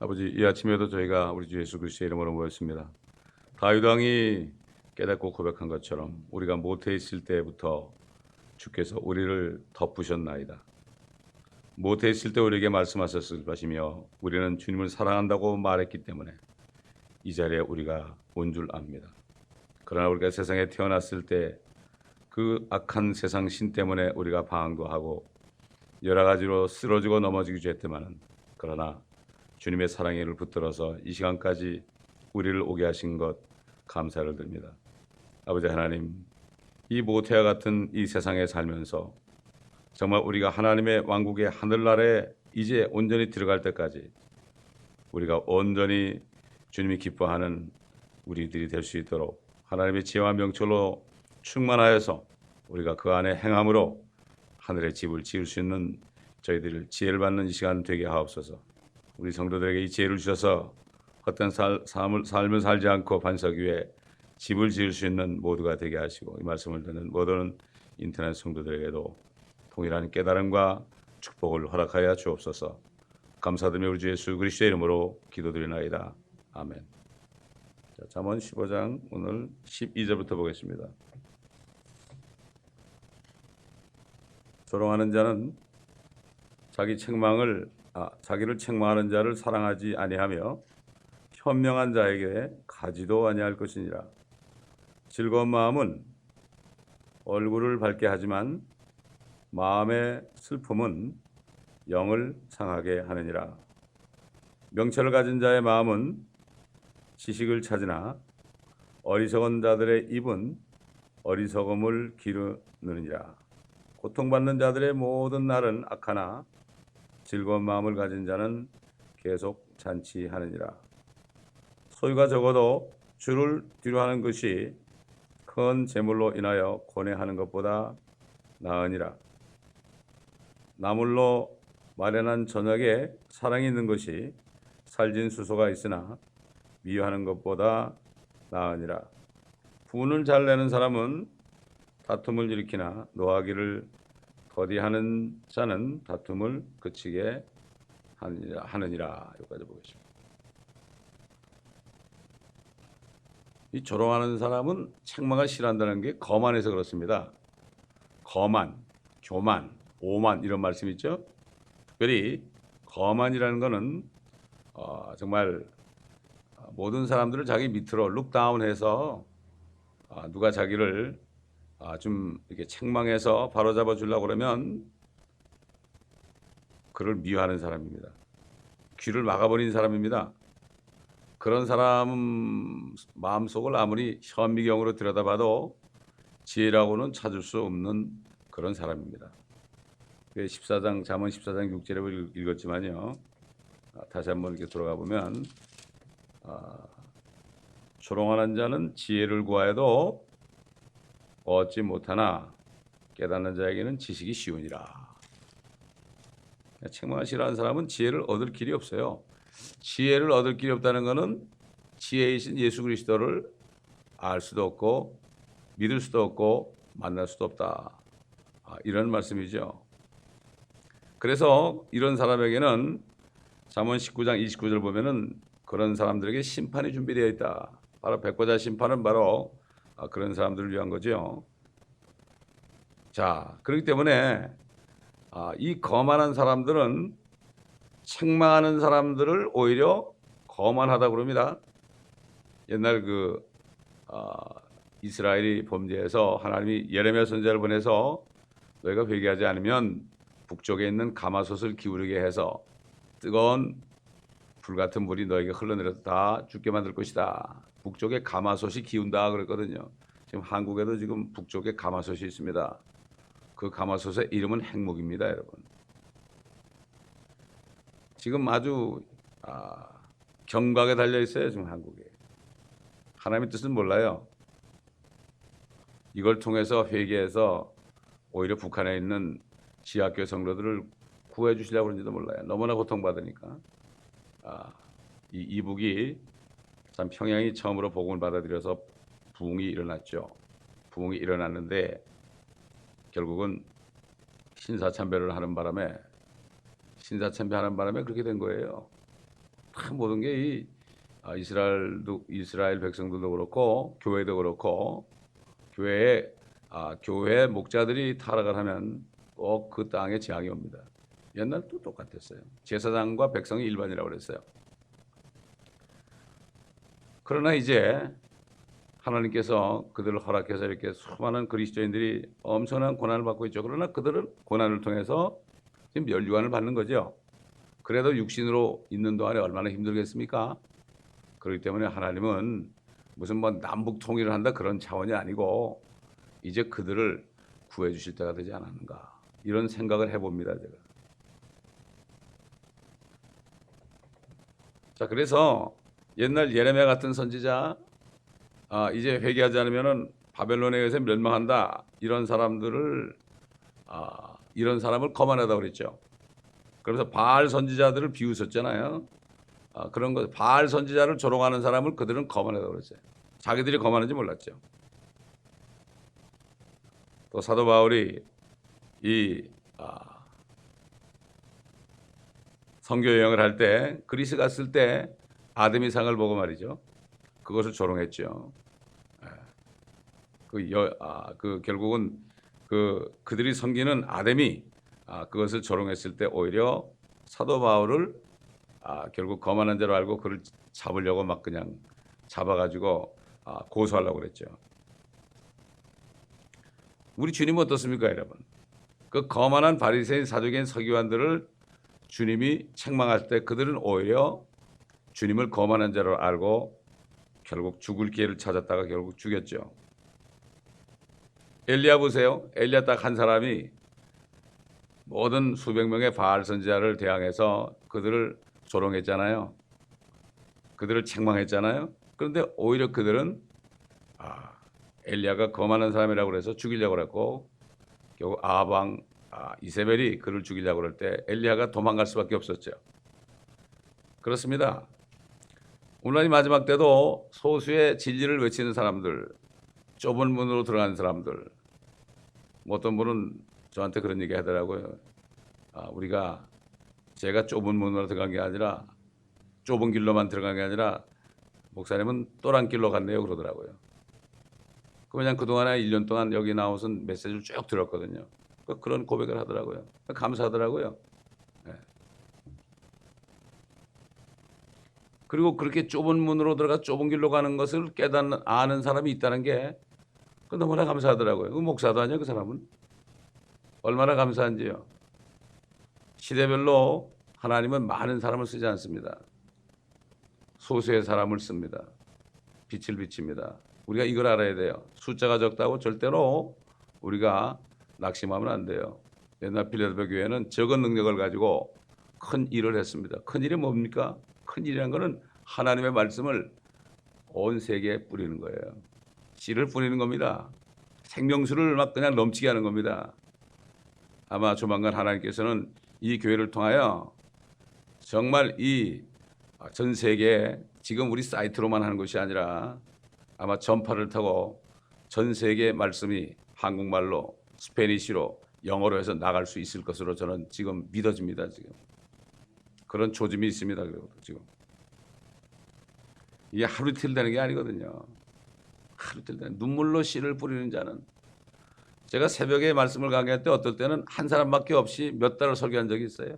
아버지, 이 아침에도 저희가 우리 주 예수 그리스도의 이름으로 모였습니다. 다윗 왕이 깨닫고 고백한 것처럼 우리가 모태에 있을 때부터 주께서 우리를 덮으셨나이다. 모태에 있을 때 우리에게 말씀하셨을 것이며 우리는 주님을 사랑한다고 말했기 때문에 이 자리에 우리가 온 줄 압니다. 그러나 우리가 세상에 태어났을 때 그 악한 세상 신 때문에 우리가 방황도 하고 여러 가지로 쓰러지고 넘어지기도 했지만, 그러나 주님의 사랑의 일을 붙들어서 이 시간까지 우리를 오게 하신 것 감사를 드립니다. 아버지 하나님, 이 모태와 같은 이 세상에 살면서 정말 우리가 하나님의 왕국의 하늘나라에 이제 온전히 들어갈 때까지 우리가 온전히 주님이 기뻐하는 우리들이 될 수 있도록 하나님의 지혜와 명철로 충만하여서 우리가 그 안에 행함으로 하늘의 집을 지을 수 있는 저희들 지혜를 받는 이 시간 되게 하옵소서. 우리 성도들에게 이 지혜를 주셔서 헛된 삶을 살지 않고 반석 위에 집을 지을 수 있는 모두가 되게 하시고, 이 말씀을 듣는 모든 인터넷 성도들에게도 동일한 깨달음과 축복을 허락하여 주옵소서. 감사드리며 우리 주 예수 그리스도의 이름으로 기도드리나이다. 아멘. 자, 잠언 15장 오늘 12절부터 보겠습니다. 조롱하는 자는 자기를 책망하는 자를 사랑하지 아니하며 현명한 자에게 가지도 아니할 것이니라. 즐거운 마음은 얼굴을 밝게 하지만 마음의 슬픔은 영을 상하게 하느니라. 명철을 가진 자의 마음은 지식을 찾으나 어리석은 자들의 입은 어리석음을 기르느니라. 고통받는 자들의 모든 날은 악하나 즐거운 마음을 가진 자는 계속 잔치하느니라. 소유가 적어도 주를 뒤로하는 것이 큰 재물로 인하여 고뇌하는 것보다 나으니라. 나물로 마련한 저녁에 사랑이 있는 것이 살진 수소가 있으나 미워하는 것보다 나으니라. 분을 잘 내는 사람은 다툼을 일으키나 노하기를 더디하는 자는 다툼을 그치게 하느니라. 여기까지 보겠습니다. 이 조롱하는 사람은 책망을 싫어한다는 게 거만해서 그렇습니다. 거만, 교만, 오만 이런 말씀 있죠. 특별히 거만이라는 것은 정말 모든 사람들을 자기 밑으로 룩다운해서 누가 자기를 좀 이렇게 책망해서 바로잡아 주려고 그러면 그를 미워하는 사람입니다. 귀를 막아버린 사람입니다. 그런 사람 마음속을 아무리 현미경으로 들여다봐도 지혜라고는 찾을 수 없는 그런 사람입니다. 14장 잠언 14장 6절에 읽었지만요. 다시 한번 이렇게 돌아가 보면 조롱하는 자는 지혜를 구하여도 얻지 못하나 깨닫는 자에게는 지식이 쉬우니라. 책망을 싫어하는 사람은 지혜를 얻을 길이 없어요. 지혜를 얻을 길이 없다는 것은 지혜이신 예수 그리스도를 알 수도 없고 믿을 수도 없고 만날 수도 없다. 이런 말씀이죠. 그래서 이런 사람에게는 잠언 19장 29절 보면은 그런 사람들에게 심판이 준비되어 있다. 바로 백보자 심판은 바로 그런 사람들을 위한 거죠. 자, 그렇기 때문에 이 거만한 사람들은 책망하는 사람들을 오히려 거만하다 그럽니다. 옛날 이스라엘이 범죄해서 하나님이 예레미야 선지자를 보내서 너희가 회개하지 않으면 북쪽에 있는 가마솥을 기울이게 해서 뜨거운 불같은 물이 너에게 흘러내려서 다 죽게 만들 것이다. 북쪽에 가마솥이 기운다 그랬거든요. 지금 한국에도 지금 북쪽에 가마솥이 있습니다. 그 가마솥의 이름은 핵목입니다, 여러분. 지금 아주 경각에 달려 있어요, 지금 한국에. 하나님의 뜻은 몰라요. 이걸 통해서 회개해서 오히려 북한에 있는 지하교회 성도들을 구해 주시려고 그런지도 몰라요. 너무나 고통받으니까. 이 이북이 참 평양이 처음으로 복음을 받아들여서 부흥이 일어났죠. 부흥이 일어났는데 결국은 신사참배를 하는 바람에 그렇게 된 거예요. 다 모든 게 이스라엘 백성들도 그렇고 교회도 그렇고 교회 목자들이 타락을 하면 꼭 그 땅에 재앙이 옵니다. 옛날도 똑같았어요. 제사장과 백성이 일반이라고 그랬어요. 그러나 이제 하나님께서 그들을 허락해서 이렇게 수많은 그리스도인들이 엄청난 고난을 받고 있죠. 그러나 그들은 고난을 통해서 지금 멸류관을 받는 거죠. 그래도 육신으로 있는 동안에 얼마나 힘들겠습니까? 그렇기 때문에 하나님은 무슨 뭐 남북 통일을 한다 그런 차원이 아니고 이제 그들을 구해 주실 때가 되지 않았는가 이런 생각을 해봅니다. 제가. 자, 그래서 옛날 예레미야 같은 선지자 이제 회개하지 않으면은 바벨론에 의해서 멸망한다 이런 사람을 거만하다고 그랬죠. 그래서 바알 선지자들을 비웃었잖아요. 그런 거 바알 선지자를 조롱하는 사람을 그들은 거만하다고 그랬어요. 자기들이 거만한지 몰랐죠. 또 사도 바울이 이 선교 여행을 할 때 그리스 갔을 때 아데미상을 보고 말이죠. 그것을 조롱했죠. 결국은 그들이 섬기는 아데미 그것을 조롱했을 때 오히려 사도 바울을 결국 거만한 자로 알고 그를 잡으려고 막 그냥 잡아가지고 고소하려고 그랬죠. 우리 주님은 어떻습니까, 여러분? 그 거만한 바리새인, 사두개인, 서기관들을 주님이 책망할 때 그들은 오히려 주님을 거만한 자로 알고 결국 죽을 기회를 찾았다가 결국 죽였죠. 엘리야 보세요. 엘리야 딱 한 사람이 모든 수백 명의 바알 선지자를 대항해서 그들을 조롱했잖아요. 그들을 책망했잖아요. 그런데 오히려 그들은 엘리야가 거만한 사람이라고 그래서 죽이려고 그랬고 결국 아방 이세벨이 그를 죽이려고 그럴 때 엘리야가 도망갈 수밖에 없었죠. 그렇습니다. 오늘 마지막 때도 소수의 진리를 외치는 사람들, 좁은 문으로 들어가는 사람들, 어떤 분은 저한테 그런 얘기 하더라고요. 제가 좁은 문으로 들어간 게 아니라 좁은 길로만 들어간 게 아니라 목사님은 또란 길로 갔네요 그러더라고요. 그냥 그동안에 1년 동안 여기 나오신 메시지를 쭉 들었거든요. 그런 고백을 하더라고요. 감사하더라고요. 네. 그리고 그렇게 좁은 문으로 들어가 좁은 길로 가는 것을 아는 사람이 있다는 게 너무나 감사하더라고요. 그 목사도 아니야 그 사람은. 얼마나 감사한지요. 시대별로 하나님은 많은 사람을 쓰지 않습니다. 소수의 사람을 씁니다. 빛을 비칩니다. 우리가 이걸 알아야 돼요. 숫자가 적다고 절대로 우리가 낙심하면 안 돼요. 옛날 빌라델피아 교회는 적은 능력을 가지고 큰 일을 했습니다. 큰 일이 뭡니까? 큰 일이란 거는 하나님의 말씀을 온 세계에 뿌리는 거예요. 씨를 뿌리는 겁니다. 생명수를 막 그냥 넘치게 하는 겁니다. 아마 조만간 하나님께서는 이 교회를 통하여 정말 이 전 세계에 지금 우리 사이트로만 하는 것이 아니라 아마 전파를 타고 전 세계 말씀이 한국말로 스페니쉬로 영어로 해서 나갈 수 있을 것으로 저는 지금 믿어집니다. 지금 그런 조짐이 있습니다. 그리고 지금 이게 하루 이틀 되는 게 아니거든요. 하루 이틀 되는 눈물로 씨를 뿌리는 자는 제가 새벽에 말씀을 강의할 때 어떨 때는 한 사람밖에 없이 몇 달을 설교한 적이 있어요.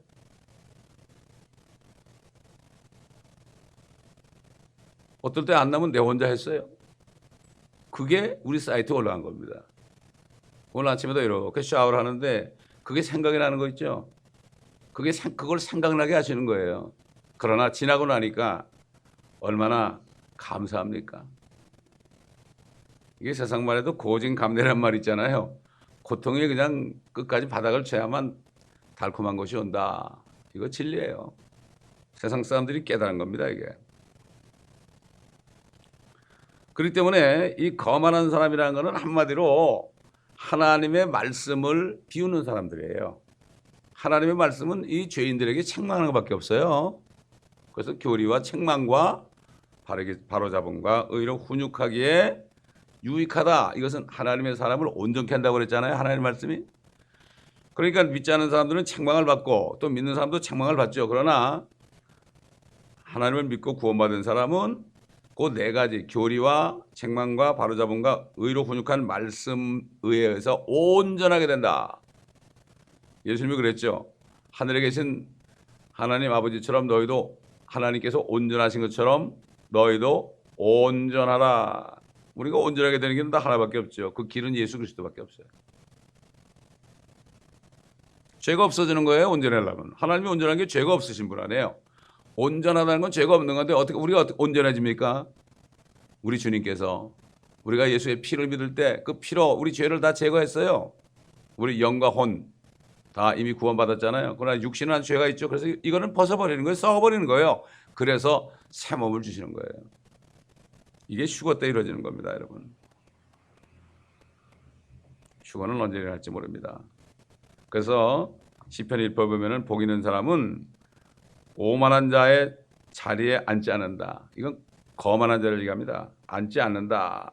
어떨 때 안 나면 내 혼자 했어요. 그게 우리 사이트에 올라간 겁니다. 오늘 아침에도 이렇게 샤워를 하는데 그게 생각이 나는 거 있죠. 그걸 생각나게 하시는 거예요. 그러나 지나고 나니까 얼마나 감사합니까? 이게 세상만 해도 고진감래란 말 있잖아요. 고통이 그냥 끝까지 바닥을 쳐야만 달콤한 것이 온다. 이거 진리예요. 세상 사람들이 깨달은 겁니다, 이게. 그렇기 때문에 이 거만한 사람이라는 것은 한마디로 하나님의 말씀을 비우는 사람들이에요. 하나님의 말씀은 이 죄인들에게 책망하는 것밖에 없어요. 그래서 교리와 책망과 바로잡음과 의로 훈육하기에 유익하다. 이것은 하나님의 사람을 온전케 한다고 그랬잖아요. 하나님의 말씀이. 그러니까 믿지 않는 사람들은 책망을 받고 또 믿는 사람도 책망을 받죠. 그러나 하나님을 믿고 구원받은 사람은 그 네 가지 교리와 책망과 바로잡음과 의로 훈육한 말씀에 의해서 온전하게 된다. 예수님이 그랬죠. 하늘에 계신 하나님 아버지처럼 너희도 하나님께서 온전하신 것처럼 너희도 온전하라. 우리가 온전하게 되는 길은 다 하나밖에 없죠. 그 길은 예수 그리스도밖에 없어요. 죄가 없어지는 거예요. 온전하려면. 하나님이 온전한 게 죄가 없으신 분 아니에요. 온전하다는 건 죄가 없는 건데 어떻게 우리가 온전해집니까? 우리 주님께서 우리가 예수의 피를 믿을 때 그 피로 우리 죄를 다 제거했어요. 우리 영과 혼 다 이미 구원받았잖아요. 그러나 육신은 한 죄가 있죠. 그래서 이거는 벗어버리는 거예요. 썩어버리는 거예요. 그래서 새 몸을 주시는 거예요. 이게 휴거 때 이루어지는 겁니다, 여러분. 휴거는 언제 일어날지 모릅니다. 그래서 시편 1편 보면은 복 있는 사람은 오만한 자의 자리에 앉지 않는다. 이건 거만한 자를 얘기합니다. 앉지 않는다.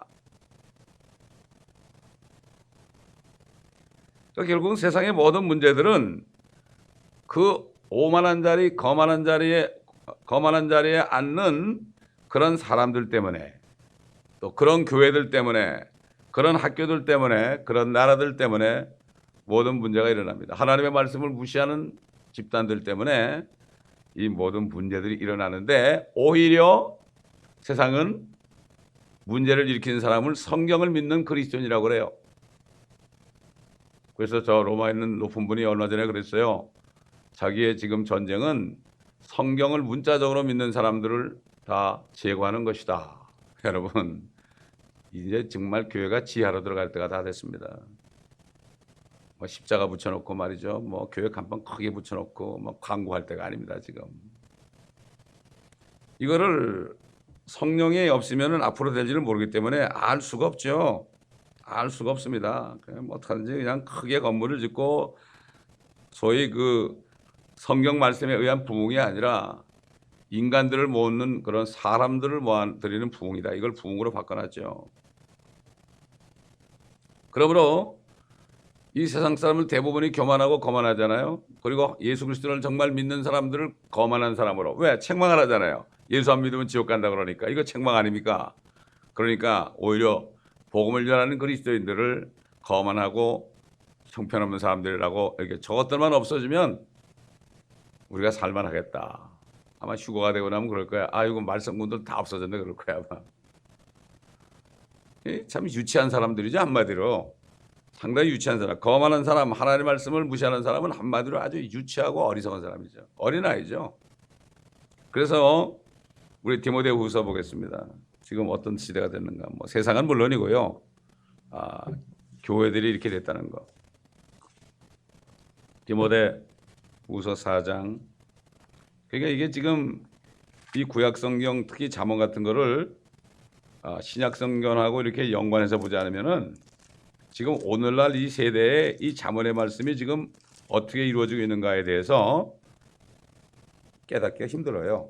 그러니까 결국은 세상의 모든 문제들은 그 오만한 자리, 거만한 자리에 앉는 그런 사람들 때문에, 또 그런 교회들 때문에, 그런 학교들 때문에, 그런 나라들 때문에 모든 문제가 일어납니다. 하나님의 말씀을 무시하는 집단들 때문에 이 모든 문제들이 일어나는데, 오히려 세상은 문제를 일으키는 사람을 성경을 믿는 그리스도인이라고 그래요. 그래서 저 로마에 있는 높은 분이 얼마 전에 그랬어요. 자기의 지금 전쟁은 성경을 문자적으로 믿는 사람들을 다 제거하는 것이다. 여러분, 이제 정말 교회가 지하로 들어갈 때가 다 됐습니다. 뭐 십자가 붙여놓고 말이죠. 뭐 교회 간판 크게 붙여놓고 뭐 광고할 때가 아닙니다. 지금 이거를 성령이 없으면 앞으로 될지를 모르기 때문에 알 수가 없죠. 알 수가 없습니다. 그냥 뭐 어떡하든지 그냥 크게 건물을 짓고 소위 그 성경 말씀에 의한 부흥이 아니라 인간들을 모으는 그런 사람들을 모아드리는 부흥이다. 이걸 부흥으로 바꿔놨죠. 그러므로 이 세상 사람들 대부분이 교만하고 거만하잖아요. 그리고 예수 그리스도를 정말 믿는 사람들을 거만한 사람으로. 왜? 책망을 하잖아요. 예수 안 믿으면 지옥 간다 그러니까. 이거 책망 아닙니까? 그러니까 오히려 복음을 전하는 그리스도인들을 거만하고 형편없는 사람들이라고 이렇게 저것들만 없어지면 우리가 살만하겠다. 아마 휴거가 되고 나면 그럴 거야. 아이고 말썽꾼들 다 없어졌네 그럴 거야 아마. 참 유치한 사람들이죠 한마디로. 상당히 유치한 사람. 거만한 사람, 하나님의 말씀을 무시하는 사람은 한마디로 아주 유치하고 어리석은 사람이죠. 어린아이죠. 그래서 우리 디모데후서 보겠습니다. 지금 어떤 시대가 됐는가. 뭐 세상은 물론이고요. 교회들이 이렇게 됐다는 거. 디모데후서 4장. 그러니까 이게 지금 이 구약성경 특히 잠언 같은 거를 신약성경하고 이렇게 연관해서 보지 않으면은 지금 오늘날 이 세대에 이 잠언의 말씀이 지금 어떻게 이루어지고 있는가에 대해서 깨닫기가 힘들어요.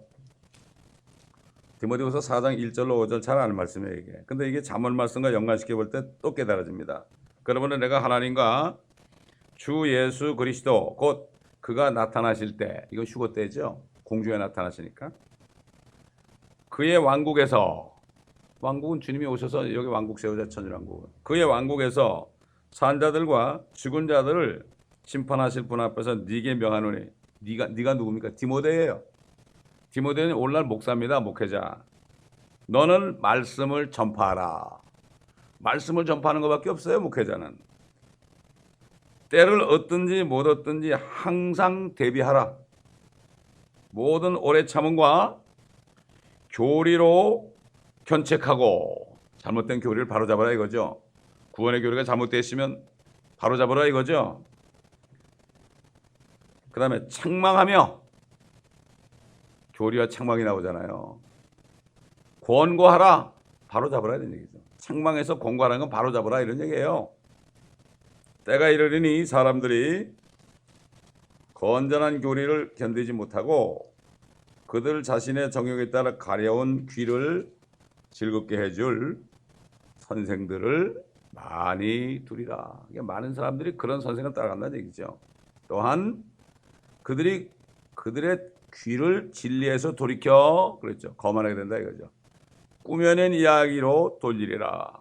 디모데후서 4장 1절로 5절 잘 아는 말씀이에요 이게. 근데 이게 잠언 말씀과 연관시켜 볼 때 또 깨달아집니다. 그러면 내가 하나님과 주 예수 그리스도 곧 그가 나타나실 때, 이거 휴거 때죠. 공중에 나타나시니까. 그의 왕국에서, 왕국은 주님이 오셔서 여기 왕국 세우자 천일왕국은. 그의 왕국에서 산 자들과 죽은 자들을 심판하실 분 앞에서 네게 명하노니. 네가 누굽니까? 디모데예요. 디모데는 오늘날 목사입니다. 목회자. 너는 말씀을 전파하라. 말씀을 전파하는 것밖에 없어요. 목회자는. 때를 얻든지 못 얻든지 항상 대비하라. 모든 오래 참음과 교리로 견책하고. 잘못된 교리를 바로잡아라 이거죠. 구원의 교리가 잘못됐으면 바로잡아라 이거죠. 그 다음에 책망하며. 교리와 책망이 나오잖아요. 권고하라. 바로잡아라 이런 얘기죠. 책망해서 권고하라는 건 바로잡아라 이런 얘기예요. 때가 이르리니 사람들이 건전한 교리를 견디지 못하고 그들 자신의 정욕에 따라 가려운 귀를 즐겁게 해줄 선생들을 많이 두리라. 많은 사람들이 그런 선생을 따라간다는 얘기죠. 또한 그들의 귀를 진리에서 돌이켜 그랬죠. 거만하게 된다 이거죠. 꾸며낸 이야기로 돌리리라.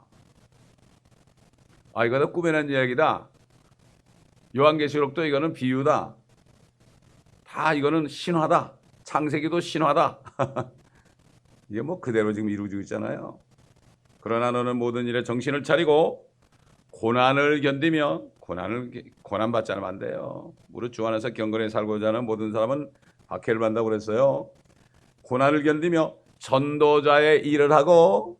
아, 이거는 꾸며낸 이야기다. 요한계시록도 이거는 비유다. 다 이거는 신화다. 창세기도 신화다. 이게 뭐 그대로 지금 이루어지고 있잖아요. 그러나 너는 모든 일에 정신을 차리고 고난을 견디며 고난 받지 않으면 안 돼요. 무릇 주 안에서 경건히 살고자 하는 모든 사람은 박해를 받는다고 그랬어요. 고난을 견디며 전도자의 일을 하고,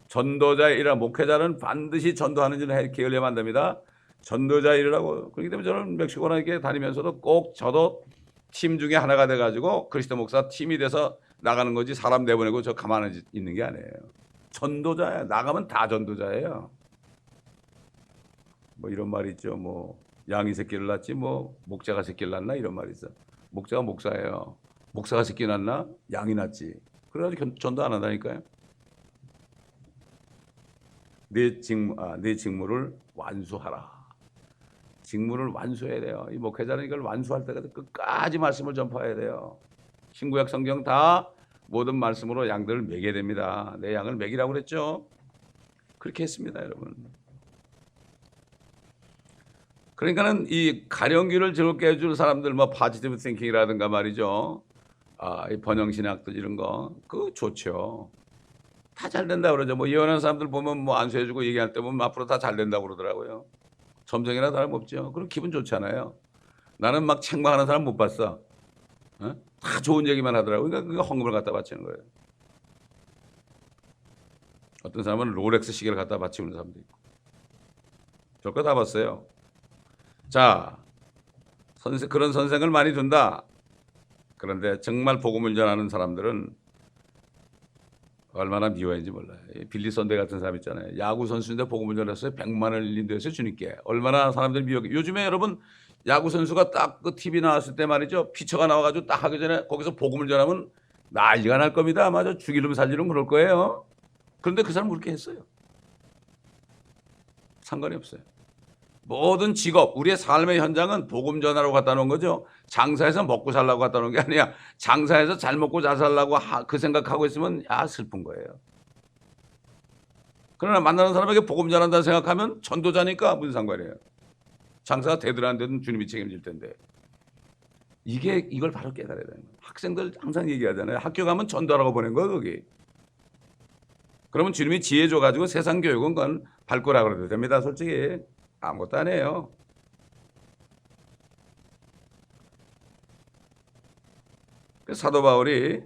전도자의 일을, 목회자는 반드시 전도하는 일을 게을리하면 안 됩니다. 전도자의 일을 하고. 그렇기 때문에 저는 멕시코나 이렇게 다니면서도 꼭 저도 팀 중에 하나가 돼가지고 그리스도 목사 팀이 돼서 나가는 거지, 사람 내보내고 저 가만히 있는 게 아니에요. 전도자야. 나가면 다 전도자예요. 뭐 이런 말이 있죠. 뭐 양이 새끼를 낳지 뭐 목자가 새끼를 낳나, 이런 말이 있어. 목자가 목사예요. 목사가 새끼 낳나? 양이 낳지. 그래가지고 전도 안 한다니까요. 내 직무를 완수하라. 직무를 완수해야 돼요. 이 목회자는 이걸 완수할 때까지 끝까지 말씀을 전파해야 돼요. 신구약 성경 다 모든 말씀으로 양들을 먹여야 됩니다. 내 양을 먹이라고 그랬죠. 그렇게 했습니다, 여러분. 그러니까는 이 가령기를 즐겁게 해줄 사람들, 뭐 파지티브 띵킹이라든가 말이죠. 이 번영신학들 이런 거, 그거 좋죠. 다 잘 된다 그러죠. 뭐 예언하는 사람들 보면 뭐 안수해주고 얘기할 때 보면 앞으로 다 잘 된다고 그러더라고요. 점성이나 다름없죠. 그럼 기분 좋잖아요. 나는 막 책망하는 사람 못 봤어. 다 좋은 얘기만 하더라고요. 그러니까 그거 헌금을 갖다 바치는 거예요. 어떤 사람은 롤렉스 시계를 갖다 바치는 사람도 있고. 저거 다 봤어요. 자, 그런 선생을 많이 둔다. 그런데 정말 복음을 전하는 사람들은 얼마나 미워했는지 몰라요. 빌리 선대 같은 사람 있잖아요. 야구 선수인데 복음을 전했어요. 100만 원을 인도했어요, 주님께. 얼마나 사람들이 미워해. 요즘에 여러분 야구 선수가 딱 그 TV 나왔을 때 말이죠. 피처가 나와가지고 딱 하기 전에 거기서 복음을 전하면 난리가 날 겁니다. 아마 저 죽이름 살리름 그럴 거예요. 그런데 그 사람 그렇게 했어요. 상관이 없어요. 모든 직업, 우리의 삶의 현장은 복음 전하러 갖다 놓은 거죠. 장사해서 먹고 살라고 갖다 놓은 게 아니야. 장사해서 잘 먹고 잘 살라고 그 생각하고 있으면 슬픈 거예요. 그러나 만나는 사람에게 복음 전한다 생각하면 전도자니까 무슨 상관이에요. 장사가 되든 안 되든 주님이 책임질 텐데. 이걸 바로 깨달아야 되는 거예요. 학생들 항상 얘기하잖아요. 학교 가면 전도하라고 보낸 거예요, 거기. 그러면 주님이 지혜 줘가지고 세상 교육은 그건 밟고라 그래도 됩니다, 솔직히. 아무것도 안 해요. 사도 바울이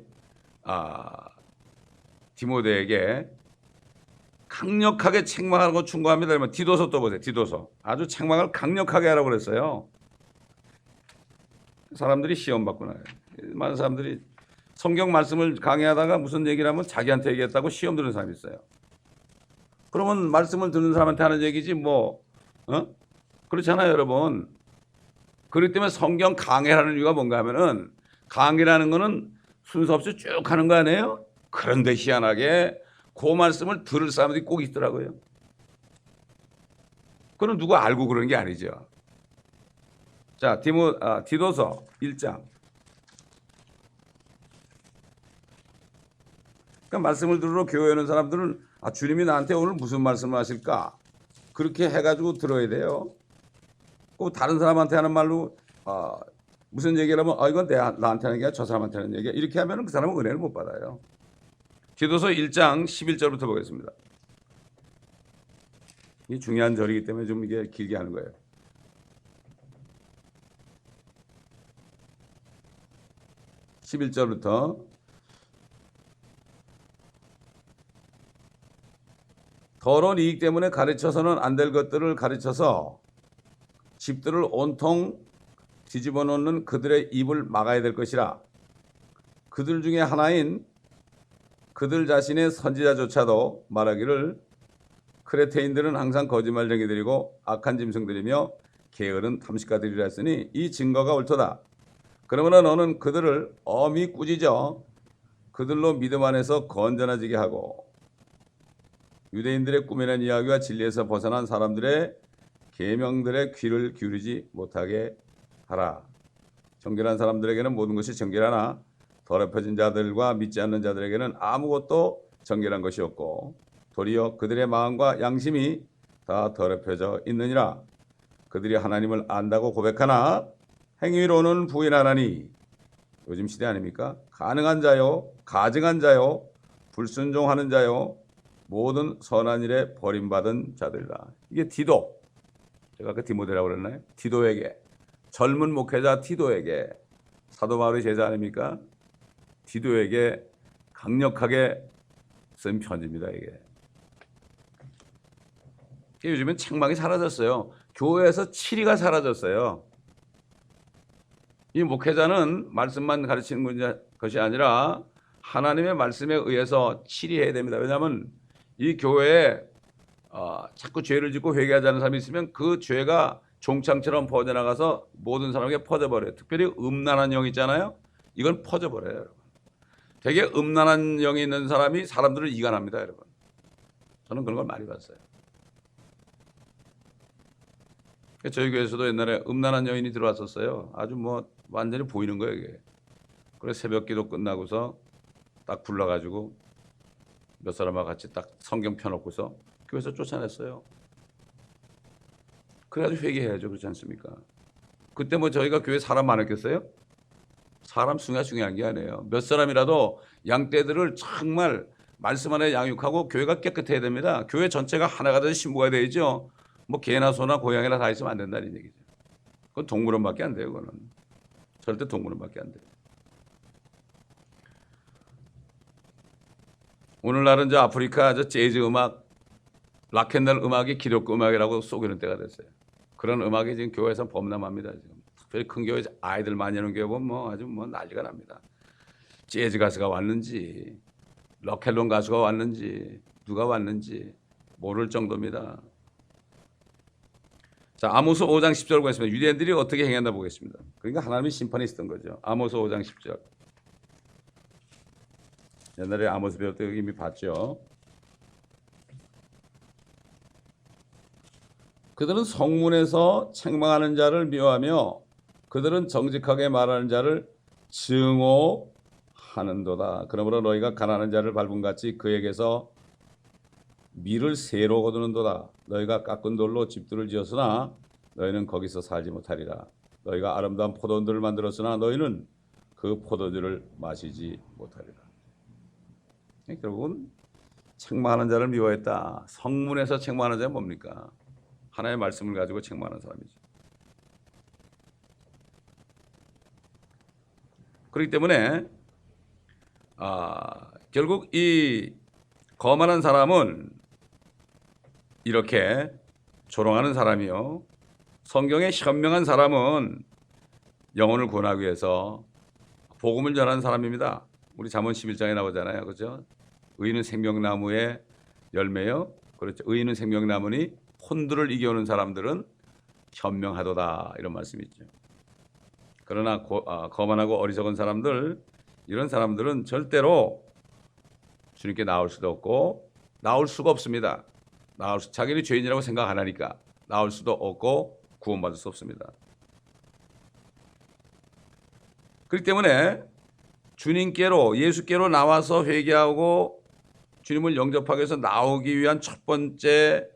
디모데에게 강력하게 책망하고 충고합니다. 디도서 또 보세요. 디도서. 아주 책망을 강력하게 하라고 그랬어요. 사람들이 시험 받고 나요. 많은 사람들이 성경 말씀을 강의하다가 무슨 얘기를 하면 자기한테 얘기했다고 시험 드는 사람이 있어요. 그러면 말씀을 듣는 사람한테 하는 얘기지 그렇잖아요, 여러분. 그렇기 때문에 성경 강해라는 이유가 뭔가 하면은, 강해라는 거는 순서 없이 쭉 하는 거 아니에요? 그런데 희한하게 그 말씀을 들을 사람들이 꼭 있더라고요. 그건 누가 알고 그러는 게 아니죠. 자, 디도서 1장. 그러니까 말씀을 들으러 교회 오는 사람들은 주님이 나한테 오늘 무슨 말씀을 하실까? 그렇게 해가지고 들어야 돼요. 꼭 다른 사람한테 하는 말로 무슨 얘기를 하면 이건 나한테 하는 게 아니라 저 사람한테 하는 얘기야. 이렇게 하면 그 사람은 은혜를 못 받아요. 디도서 1장 11절부터 보겠습니다. 이 중요한 절이기 때문에 좀 이게 길게 하는 거예요. (11절부터) 더러운 이익 때문에 가르쳐서는 안 될 것들을 가르쳐서 집들을 온통 뒤집어 놓는 그들의 입을 막아야 될 것이라. 그들 중에 하나인 그들 자신의 선지자조차도 말하기를 크레테인들은 항상 거짓말쟁이들이고 악한 짐승들이며 게으른 탐식가들이라 했으니 이 증거가 옳도다. 그러므로 너는 그들을 엄히 꾸짖어 그들로 믿음 안에서 건전해지게 하고 유대인들의 꾸며낸 이야기와 진리에서 벗어난 사람들의 계명들의 귀를 기울이지 못하게 하라. 정결한 사람들에게는 모든 것이 정결하나 더럽혀진 자들과 믿지 않는 자들에게는 아무것도 정결한 것이 없고 도리어 그들의 마음과 양심이 다 더럽혀져 있느니라. 그들이 하나님을 안다고 고백하나 행위로는 부인하나니. 요즘 시대 아닙니까? 가능한 자요, 가증한 자요, 불순종하는 자요, 모든 선한 일에 버림받은 자들이라. 이게 디도. 제가 아까 디모데라고 그랬나요? 디도에게, 젊은 목회자 디도에게, 사도 바울의 제자 아닙니까? 디도에게 강력하게 쓴 편지입니다. 이게 요즘엔 책망이 사라졌어요. 교회에서 치리가 사라졌어요. 이 목회자는 말씀만 가르치는 것이 아니라 하나님의 말씀에 의해서 치리해야 됩니다. 왜냐하면 이 교회에 자꾸 죄를 짓고 회개하지 않는 사람이 있으면 그 죄가 종창처럼 퍼져나가서 모든 사람에게 퍼져버려요. 특별히 음란한 영 있잖아요. 이건 퍼져버려요, 여러분. 되게 음란한 영이 있는 사람이 사람들을 이간합니다, 여러분. 저는 그런 걸 많이 봤어요. 저희 교회에서도 옛날에 음란한 여인이 들어왔었어요. 아주 뭐 완전히 보이는 거예요, 이게. 그래서 새벽 기도 끝나고서 딱 불러가지고 몇 사람과 같이 딱 성경 펴놓고서 교회에서 쫓아냈어요. 그래가지고 회개해야죠, 그렇지 않습니까? 그때 뭐 저희가 교회 사람 많았겠어요? 사람 수가 중요한 게 아니에요. 몇 사람이라도 양떼들을 정말 말씀 안에 양육하고 교회가 깨끗해야 됩니다. 교회 전체가 하나가 돼서 신부가 되죠. 뭐 개나 소나 고양이나 다 있으면 안 된다는 얘기죠. 그건 동물원밖에 안 돼요. 그거는 절대 동물원밖에 안 돼요. 오늘날은 저 아프리카 저 재즈 음악, 락앤롤 음악이 기독교 음악이라고 속이는 때가 됐어요. 그런 음악이 지금 교회에서 범람합니다. 지금 특별히 큰 교회 아이들 많이 하는 교회 보면 뭐 아주 뭐 난리가 납니다. 재즈 가수가 왔는지, 락앤롤 가수가 왔는지, 누가 왔는지 모를 정도입니다. 자, 아모스 5장 10절 보겠습니다. 유대인들이 어떻게 행했나 보겠습니다. 그러니까 하나님의 심판이 있었던 거죠. 아모스 5장 10절. 옛날에 아모스 배울 때 이미 봤죠. 그들은 성문에서 책망하는 자를 미워하며 그들은 정직하게 말하는 자를 증오하는도다. 그러므로 너희가 가난한 자를 밟음같이 그에게서 밀을 새로 거두는도다. 너희가 깎은 돌로 집들을 지었으나 너희는 거기서 살지 못하리라. 너희가 아름다운 포도원들을 만들었으나 너희는 그 포도주를 마시지 못하리라. 결국은 책망하는 자를 미워했다. 성문에서 책망하는 자는 뭡니까? 하나의 말씀을 가지고 책망하는 사람이죠. 그렇기 때문에 결국 이 거만한 사람은 이렇게 조롱하는 사람이요. 성경에 현명한 사람은 영혼을 구원하기 위해서 복음을 전하는 사람입니다. 우리 잠언 11장에 나오잖아요. 그렇죠? 의인은 생명나무의 열매요. 그렇죠. 의인은 생명나무니 혼들을 이겨오는 사람들은 현명하도다. 이런 말씀이 있죠. 그러나 거만하고 어리석은 사람들, 이런 사람들은 절대로 주님께 나올 수도 없고 나올 수가 없습니다. 자기는 죄인이라고 생각 안 하니까 나올 수도 없고 구원받을 수 없습니다. 그렇기 때문에 주님께로, 예수께로 나와서 회개하고 주님을 영접하기 위해서 나오기 위한 첫 번째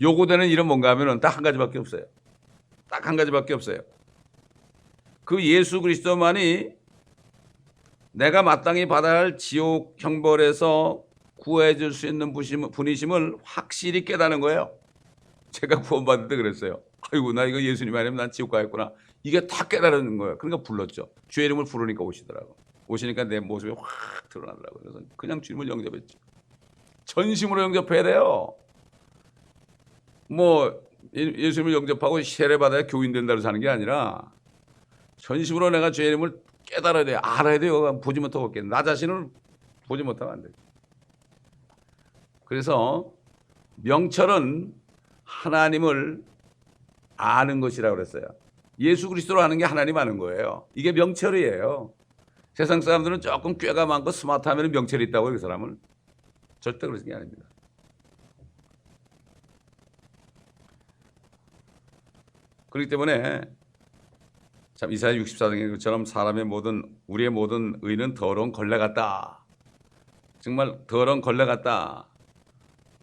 요구되는 일은 뭔가 하면 딱 한 가지밖에 없어요. 딱 한 가지밖에 없어요. 그 예수 그리스도만이 내가 마땅히 받아야 할 지옥 형벌에서 구해줄 수 있는 분이심을 확실히 깨닫는 거예요. 제가 구원받을 때 그랬어요. 아이고, 나 이거 예수님 아니면 난 지옥 가겠구나. 이게 다 깨달은 거예요. 그러니까 불렀죠. 주의 이름을 부르니까 오시더라고. 오시니까 내 모습이 확 드러나더라고요. 그래서 그냥 주님을 영접했죠. 전심으로 영접해야 돼요. 뭐 예수님을 영접하고 세례받아야 교인 된다고 사는 게 아니라 전심으로 내가 주의 이름을 깨달아야 돼요. 알아야 돼요. 보지 못하고 없겠. 나 자신을 보지 못하면 안 돼요. 그래서 명철은 하나님을 아는 것이라고 그랬어요. 예수 그리스도로 아는 게 하나님 아는 거예요. 이게 명철이에요. 세상 사람들은 조금 꾀가 많고 스마트하면 명철이 있다고 그 사람은 절대 그런 게 아닙니다. 그렇기 때문에 참 이사야 64장의 것처럼 우리의 모든 의는 더러운 걸레 같다. 정말 더러운 걸레 같다.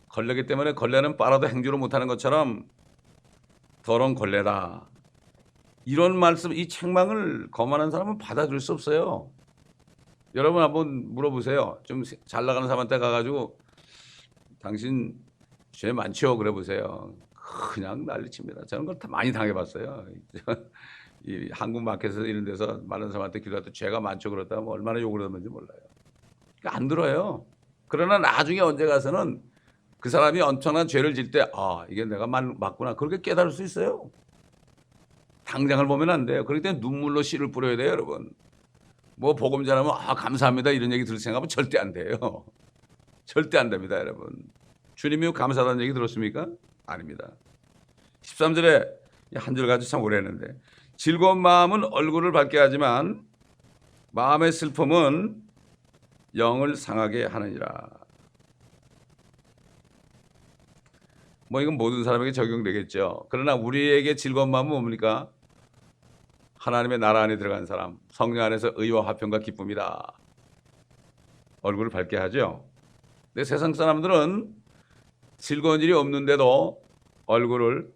걸레기 때문에 걸레는 빨아도 행주를 못하는 것처럼 더러운 걸레다. 이런 말씀, 이 책망을 거만한 사람은 받아줄 수 없어요. 여러분 한번 물어보세요. 좀 잘 나가는 사람한테 가가지고 당신 죄 많죠? 그래 보세요. 그냥 난리칩니다. 저는 그걸 다 많이 당해봤어요. 이 한국 마켓에서 이런 데서 많은 사람한테 기도할 때 죄가 많죠 그렇다면 얼마나 욕을 하는지 몰라요. 그러니까 안 들어요. 그러나 나중에 언제 가서는 그 사람이 엄청난 죄를 질 때 이게 내가 맞구나 그렇게 깨달을 수 있어요. 당장을 보면 안 돼요. 그렇기 때문에 눈물로 씨를 뿌려야 돼요, 여러분. 뭐 복음 전하면 감사합니다 이런 얘기 들을 생각하면 절대 안 돼요. 절대 안 됩니다, 여러분. 주님이 감사하다는 얘기 들었습니까? 아닙니다. 13절에 한 줄 가지고 참 오래 했는데 즐거운 마음은 얼굴을 밝게 하지만 마음의 슬픔은 영을 상하게 하느니라. 뭐 이건 모든 사람에게 적용되겠죠. 그러나 우리에게 즐거운 마음은 뭡니까? 하나님의 나라 안에 들어간 사람, 성령 안에서 의와 화평과 기쁨이다. 얼굴을 밝게 하죠. 근데 세상 사람들은 즐거운 일이 없는데도 얼굴을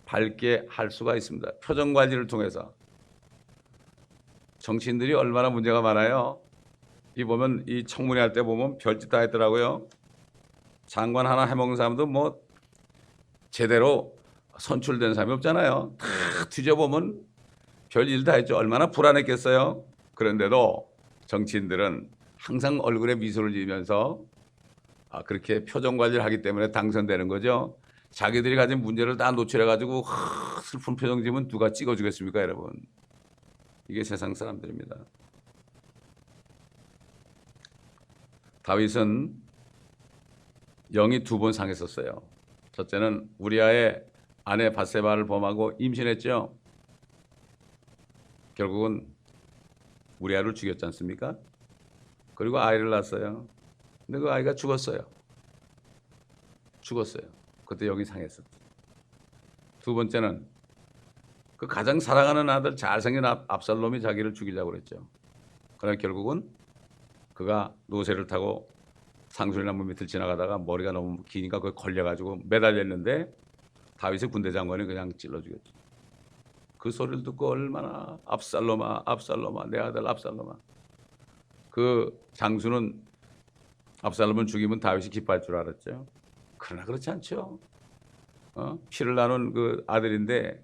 밝게 할 수가 있습니다. 표정 관리를 통해서. 정치인들이 얼마나 문제가 많아요. 이 청문회 할 때 보면 별짓 다 했더라고요. 장관 하나 해먹은 사람도 뭐 제대로 선출된 사람이 없잖아요. 다 뒤져보면 별일 다 했죠. 얼마나 불안했겠어요. 그런데도 정치인들은 항상 얼굴에 미소를 지으면서 그렇게 표정 관리를 하기 때문에 당선되는 거죠. 자기들이 가진 문제를 다 노출해가지고 슬픈 표정 지으면 누가 찍어주겠습니까, 여러분? 이게 세상 사람들입니다. 다윗은 영이 2번 상했었어요. 첫째는 우리아의 아내 밧세바를 범하고 임신했죠. 결국은 우리아를 죽였지 않습니까? 그리고 아이를 낳았어요. 근데 그 아이가 죽었어요. 그때 영이 상했었죠. 2번째는 그 가장 사랑하는 아들 잘생긴 압살롬이 자기를 죽이려고 그랬죠. 그러나 결국은 그가 노새를 타고 상수리나무 밑을 지나가다가 머리가 너무 기니까 거기 걸려가지고 매달렸는데 다윗의 군대 장관이 그냥 찔러 죽였죠. 그 소리를 듣고 얼마나 압살롬아 내 아들 압살롬아. 그 장수는 압살롬을 죽이면 다윗이 기뻐할 줄 알았죠. 그러나 그렇지 않죠. 피를 나눈 그 아들인데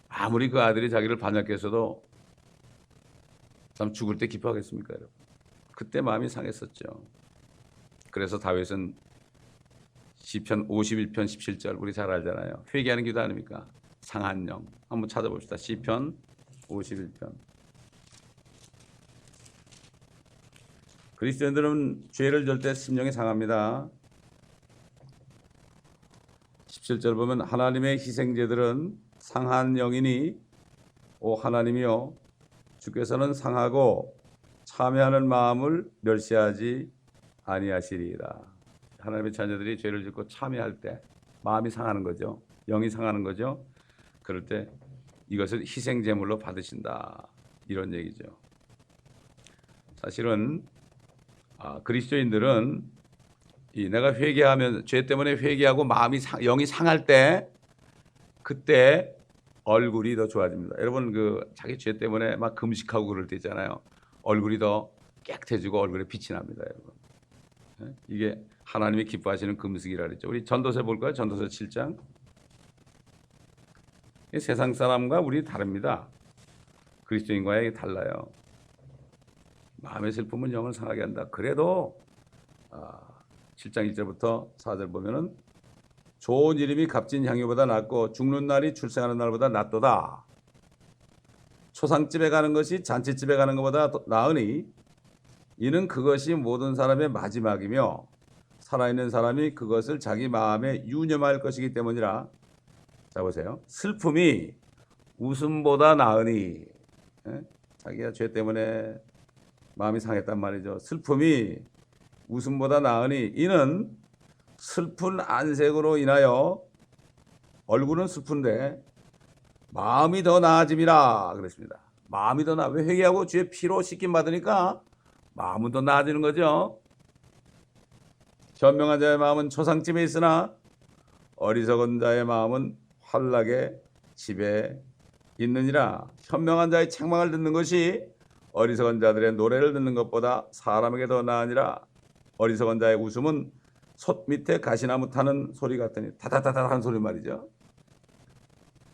아무리 그 아들이 자기를 반역해 했어도 참 죽을 때 기뻐하겠습니까, 여러분? 그때 마음이 상했었죠. 그래서 다윗은 시편 51편 17절 우리 잘 알잖아요. 회개하는 기도 아닙니까? 상한 영. 한번 찾아봅시다. 시편 51편. 그리스도인들은 죄를 질 때 심령이 상합니다. 17절 보면 하나님의 희생제들은 상한 영이니 오 하나님이여 주께서는 상하고 참회하는 마음을 멸시하지 아니하시리이다. 하나님의 자녀들이 죄를 짓고 참회할 때 마음이 상하는 거죠. 영이 상하는 거죠. 그럴 때 이것을 희생제물로 받으신다. 이런 얘기죠. 사실은 그리스도인들은 내가 회개하면 죄 때문에 회개하고 영이 상할 때 그때 얼굴이 더 좋아집니다. 여러분 자기 죄 때문에 막 금식하고 그럴 때 있잖아요. 얼굴이 더 깨끗해지고 얼굴에 빛이 납니다, 여러분. 이게 하나님이 기뻐하시는 금식이라 그랬죠. 우리 전도서 볼까요? 전도서 7장. 세상 사람과 우리 다릅니다. 그리스도인과의 달라요. 마음의 슬픔은 영을 상하게 한다. 그래도 7장 1절부터 4절 보면은 좋은 이름이 값진 향유보다 낫고 죽는 날이 출생하는 날보다 낫도다. 초상집에 가는 것이 잔치집에 가는 것보다 나으니 이는 그것이 모든 사람의 마지막이며 살아있는 사람이 그것을 자기 마음에 유념할 것이기 때문이라. 자 보세요. 슬픔이 웃음보다 나으니 자기가 죄 때문에 마음이 상했단 말이죠. 슬픔이 웃음보다 나으니 이는 슬픈 안색으로 인하여 얼굴은 슬픈데 마음이 더 나아짐이라 그랬습니다. 마음이 더 나아. 왜 회개하고 주의 피로 씻김 받으니까 마음은 더 나아지는 거죠. 현명한 자의 마음은 초상집에 있으나 어리석은 자의 마음은 환락의 집에 있느니라. 현명한 자의 책망을 듣는 것이 어리석은 자들의 노래를 듣는 것보다 사람에게 더 나으니라. 어리석은 자의 웃음은 솥 밑에 가시나무 타는 소리 같으니 타타타타 하는 소리 말이죠.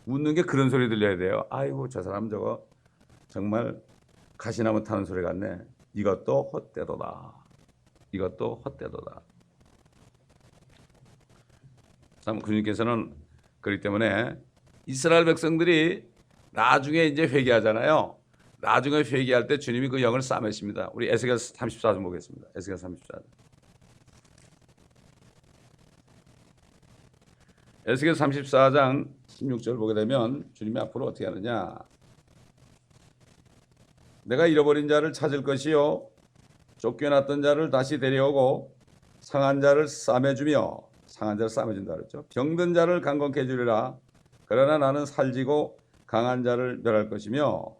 웃는 게 그런 소리 들려야 돼요. 아이고 저 사람 저거 정말 가시나무 타는 소리 같네. 이것도 헛되도다. 이것도 헛되도다. 참 주님께서는 그렇기 때문에 이스라엘 백성들이 나중에 이제 회개하잖아요. 나중에 회개할 때 주님이 그 영을 싸매십니다. 우리 에스겔 34장 보겠습니다. 에스겔 34장. 에스겔 34장 16절 보게 되면 주님이 앞으로 어떻게 하느냐. 내가 잃어버린 자를 찾을 것이요 쫓겨났던 자를 다시 데려오고 상한 자를 싸매주며, 상한 자를 싸매준다 그랬죠. 병든 자를 강건케 해주리라. 그러나 나는 살지고 강한 자를 멸할 것이며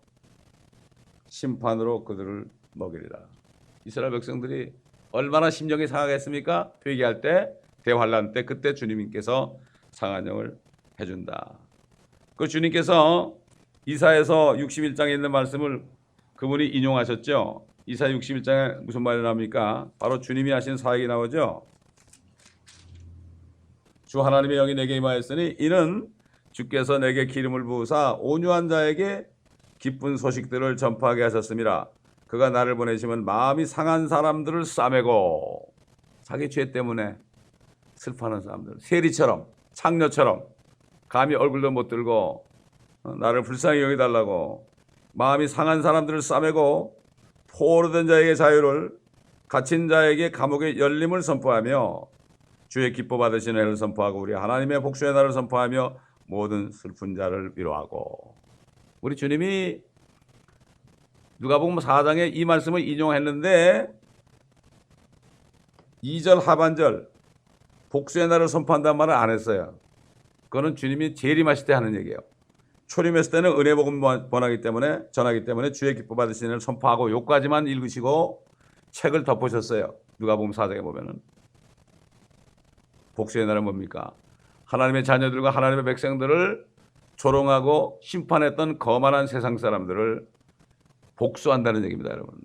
심판으로 그들을 먹이리라. 이스라엘 백성들이 얼마나 심정이 상하겠습니까? 회개할 때, 대환란 때, 그때 주님께서 상한 영을 해준다. 그 주님께서 이사야서 61장에 있는 말씀을 그분이 인용하셨죠. 이사야 61장에 무슨 말이 나옵니까? 바로 주님이 하신 사역이 나오죠. 주 하나님의 영이 내게 임하였으니 이는 주께서 내게 기름을 부으사 온유한 자에게 기쁜 소식들을 전파하게 하셨습니다. 그가 나를 보내시면 마음이 상한 사람들을 싸매고, 자기 죄 때문에 슬퍼하는 사람들, 세리처럼 창녀처럼 감히 얼굴도 못 들고 나를 불쌍히 여기달라고 마음이 상한 사람들을 싸매고, 포로된 자에게 자유를, 갇힌 자에게 감옥의 열림을 선포하며 주의 기뻐 받으시는 해를 선포하고 우리 하나님의 복수의 날을 선포하며 모든 슬픈 자를 위로하고. 우리 주님이 누가복음 4장에 이 말씀을 인용했는데 2절 하반절 복수의 날을 선포한다는 말을 안 했어요. 그거는 주님이 재림하실 때 하는 얘기예요. 초림했을 때는 은혜 복음 전하기 때문에 주의 기뻐 받으시는 해를 선포하고 요까지만 읽으시고 책을 덮으셨어요. 누가복음 4장에 보면은 복수의 날은 뭡니까? 하나님의 자녀들과 하나님의 백성들을 조롱하고 심판했던 거만한 세상 사람들을 복수한다는 얘기입니다, 여러분.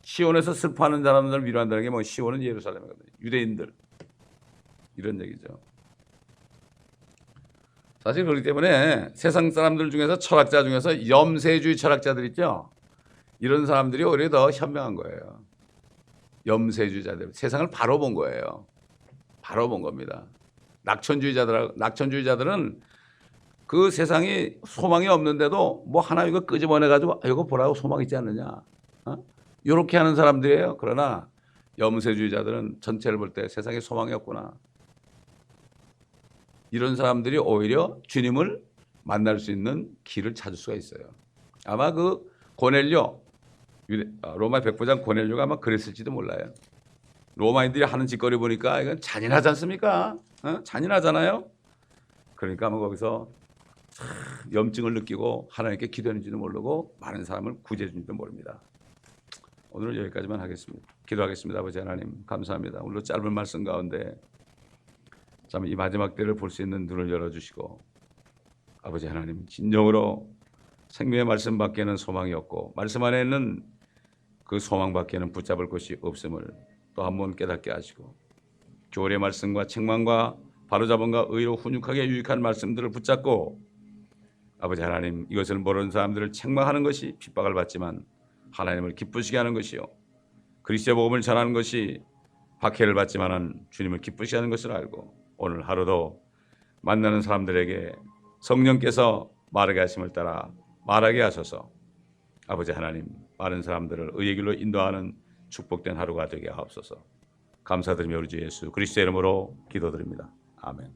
시온에서 슬퍼하는 사람들을 위로한다는 게 뭐, 시온은 예루살렘이거든요. 유대인들, 이런 얘기죠. 사실 그렇기 때문에 세상 사람들 중에서, 철학자 중에서 염세주의 철학자들 있죠. 이런 사람들이 오히려 더 현명한 거예요. 염세주의자들, 세상을 바로 본 거예요. 바로 본 겁니다. 낙천주의자들은 그 세상이 소망이 없는데도 뭐 하나 이거 끄집어내가지고 이거 보라고 소망 있지 않느냐, 이렇게 하는 사람들이에요. 그러나 염세주의자들은 전체를 볼 때 세상에 소망이 없구나. 이런 사람들이 오히려 주님을 만날 수 있는 길을 찾을 수가 있어요. 아마 그 고넬료, 로마 백부장 고넬료가 아마 그랬을지도 몰라요. 로마인들이 하는 짓거리 보니까 이건 잔인하지 않습니까? 잔인하잖아요. 그러니까 아마 거기서 염증을 느끼고 하나님께 기도했는지도 모르고 많은 사람을 구제해 준지도 모릅니다. 오늘은 여기까지만 하겠습니다. 기도하겠습니다. 아버지 하나님 감사합니다. 오늘도 짧은 말씀 가운데 참 이 마지막 때를 볼 수 있는 눈을 열어주시고, 아버지 하나님 진정으로 생명의 말씀 밖에는 소망이 없고 말씀 안에는 그 소망 밖에는 붙잡을 것이 없음을 또 한 번 깨닫게 하시고, 교훈의 말씀과 책망과 바로잡음과 의로 훈육하게 유익한 말씀들을 붙잡고, 아버지 하나님 이것을 모르는 사람들을 책망하는 것이 핍박을 받지만 하나님을 기쁘시게 하는 것이요, 그리스도의 복음을 전하는 것이 박해를 받지만은 주님을 기쁘시게 하는 것을 알고, 오늘 하루도 만나는 사람들에게 성령께서 말하게 하심을 따라 말하게 하소서. 아버지 하나님 많은 사람들을 의의 길로 인도하는 축복된 하루가 되게 하옵소서. 감사드리며 우리 주 예수 그리스도의 이름으로 기도드립니다. 아멘.